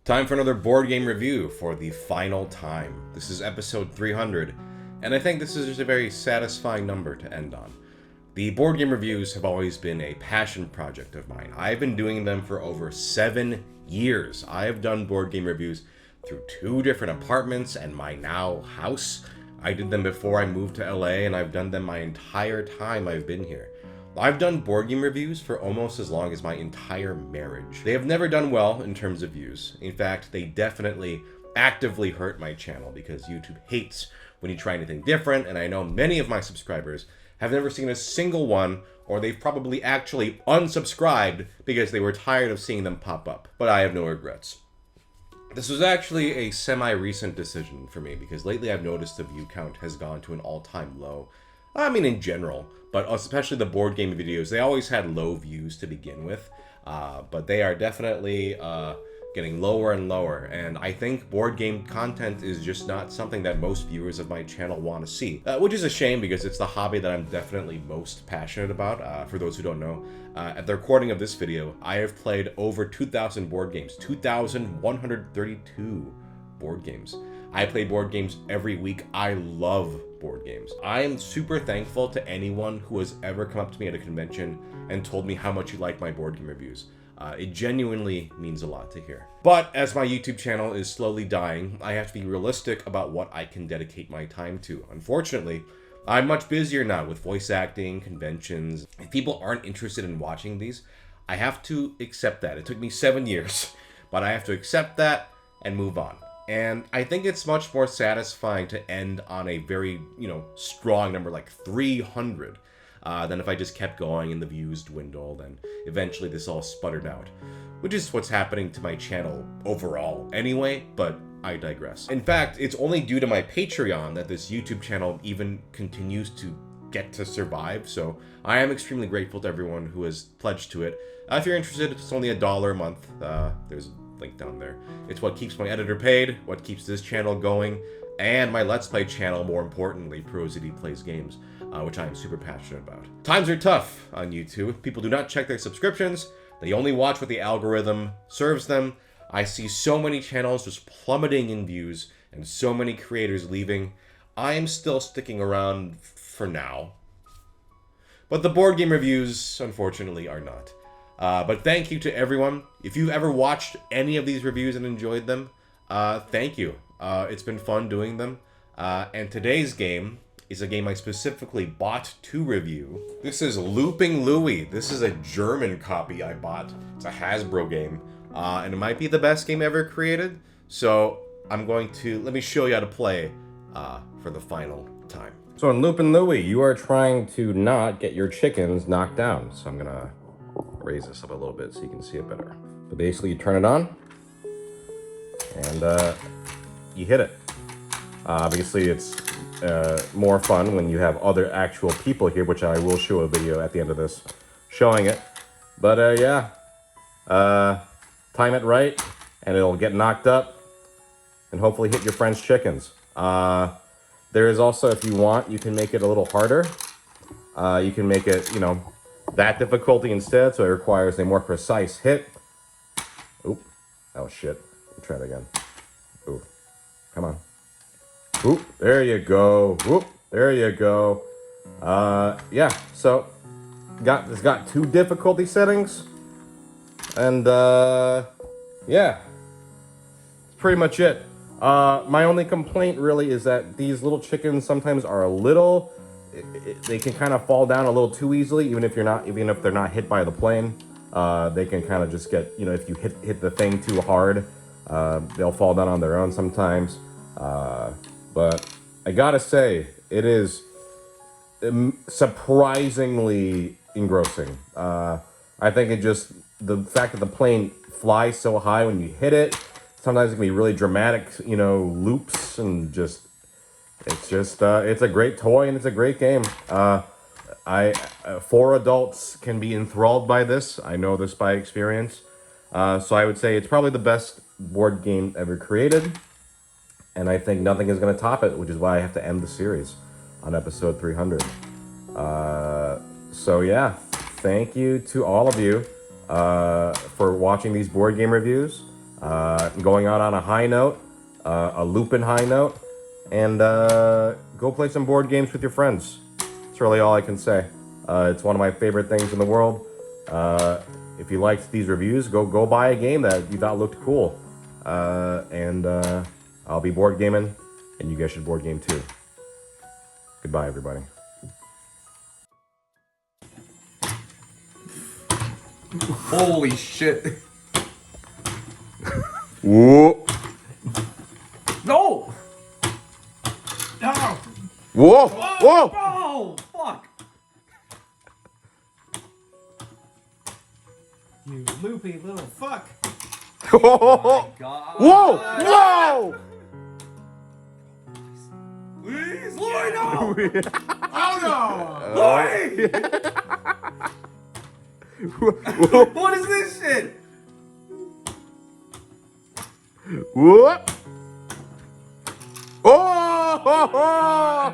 Time for another board game review for the final time. This is episode 300, and I think this is just a very satisfying number to end on. The board game reviews have always been a passion project of mine. I've been doing them for over 7 years. I have done board game reviews through 2 different apartments and my now house. I did them before I moved to LA, and I've done them my entire time I've been here. I've done board game reviews for almost as long as my entire marriage. They have never done well in terms of views. In fact, they definitely actively hurt my channel because YouTube hates when you try anything different, and I know many of my subscribers have never seen a single one, or they've probably actually unsubscribed because they were tired of seeing them pop up. But I have no regrets. This was actually a semi-recent decision for me because lately I've noticed the view count has gone to an all-time low. I mean, in general, but especially the board game videos, they always had low views to begin with, but they are definitely getting lower and lower, and I think board game content is just not something that most viewers of my channel want to see, which is a shame because it's the hobby that I'm definitely most passionate about. For those who don't know, at the recording of this video, I have played over 2,000 board games, 2,132 board games. I play board games every week. I love board games. I am super thankful to anyone who has ever come up to me at a convention and told me how much you like my board game reviews. It genuinely means a lot to hear. But as my YouTube channel is slowly dying, I have to be realistic about what I can dedicate my time to. Unfortunately, I'm much busier now with voice acting, conventions. If people aren't interested in watching these, I have to accept that. It took me 7 years, but I have to accept that and move on. And I think it's much more satisfying to end on a very, strong number like 300 than if I just kept going and the views dwindled and eventually this all sputtered out, which is what's happening to my channel overall anyway, but I digress. In fact, it's only due to my Patreon that this YouTube channel even continues to get to survive, so I am extremely grateful to everyone who has pledged to it. If you're interested, it's only $1 a month. There's link down there. It's what keeps my editor paid, what keeps this channel going, and my Let's Play channel, more importantly, ProZD Plays Games, which I am super passionate about. Times are tough on YouTube. People do not check their subscriptions. They only watch what the algorithm serves them. I see so many channels just plummeting in views and so many creators leaving. I am still sticking around for now. But the board game reviews, unfortunately, are not. But thank you to everyone. If you've ever watched any of these reviews and enjoyed them, thank you. It's been fun doing them. And today's game is a game I specifically bought to review. This is Looping Louie. This is a German copy I bought. It's a Hasbro game. And it might be the best game ever created. So let me show you how to play for the final time. So in Looping Louie, you are trying to not get your chickens knocked down. So I'm gonna raise this up a little bit so you can see it better. But basically you turn it on and you hit it. Obviously it's more fun when you have other actual people here, which I will show a video at the end of this showing it. But time it right and it'll get knocked up and hopefully hit your friend's chickens. There is also, if you want, you can make it a little harder. You can make it, that difficulty instead, so it requires a more precise hit. Oop. Oh, shit. Let me try it again. Ooh. Come on. Oop. There you go. Oop. There you go. Yeah, so it's got 2 difficulty settings. And, yeah. That's pretty much it. My only complaint really is that these little chickens sometimes are a little... They can kind of fall down a little too easily, even if they're not hit by the plane. They can kind of just get, if you hit the thing too hard, they'll fall down on their own sometimes. But I gotta say, it is surprisingly engrossing. I think the fact that the plane flies so high when you hit it, sometimes it can be really dramatic, loops and just. It's a great toy and it's a great game. 4 adults can be enthralled by this. I know this by experience. So I would say it's probably the best board game ever created. And I think nothing is going to top it, which is why I have to end the series on episode 300. So yeah, thank you to all of you for watching these board game reviews. Going out on a high note, a looping high note, and go play some board games with your friends. That's really all I can say. It's one of my favorite things in the world. If you liked these reviews, go buy a game that you thought looked cool. And I'll be board gaming, and you guys should board game too. Goodbye, everybody. Holy shit. Whoa. No! No! Whoa! Whoa! Oh, fuck! You loopy little fuck. Whoa! God. Whoa! Whoa! Please, Louie, no! Oh no! Louie! What is this shit? Whoop! Oh!